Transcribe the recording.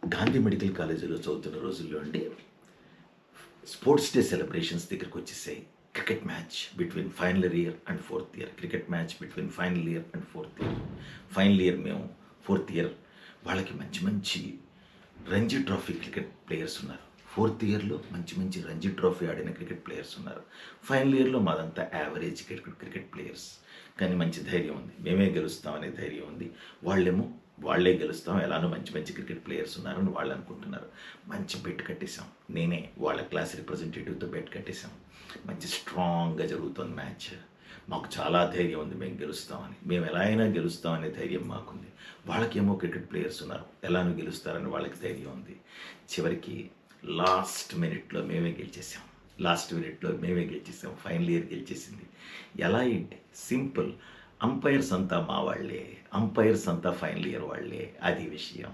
Gandhi medical కాలేజీలో చదువుతున్న రోజుల్లో అండి స్పోర్ట్స్ డే సెలబ్రేషన్స్ దగ్గరికి వచ్చేసాయి. Cricket match between final year and fourth year. Cricket match between final year and fourth year. Final year మేము, fourth year వాళ్ళకి మంచి మంచి రంజీ ట్రోఫీ క్రికెట్ ప్లేయర్స్ ఉన్నారు. ఫోర్త్ ఇయర్లో మంచి మంచి రంజీ ట్రోఫీ ఆడిన క్రికెట్ ప్లేయర్స్ ఉన్నారు. ఫైనల్ ఇయర్లో మాదంతా యావరేజ్ క్రికెట్ ప్లేయర్స్. కానీ మంచి ధైర్యం ఉంది, మేమే గెలుస్తామనే ధైర్యం ఉంది. వాళ్ళే గెలుస్తాం, ఎలానో మంచి మంచి క్రికెట్ ప్లేయర్స్ ఉన్నారని వాళ్ళు అనుకుంటున్నారు. మంచి బెట్ కట్టేశాం. నేనే వాళ్ళ క్లాస్ రిప్రజెంటేటివ్తో బెట్ కట్టేశాం. మంచి స్ట్రాంగ్గా జరుగుతుంది మ్యాచ్. మాకు చాలా ధైర్యం ఉంది, మేము గెలుస్తామని. మేము ఎలా అయినా గెలుస్తామనే ధైర్యం మాకుంది. వాళ్ళకేమో క్రికెట్ ప్లేయర్స్ ఉన్నారు, ఎలానో గెలుస్తారని వాళ్ళకి ధైర్యం ఉంది. చివరికి లాస్ట్ మినిట్లో మేమే గెలిచేసాం. Final year గెలిచేసింది. ఎలా ఏంటి? సింపుల్. అంపైర్స్ అంతా మా వాళ్ళే, అంపైర్స్ అంతా ఫైనల్ ఇయర్ వాళ్ళే. అది విషయం.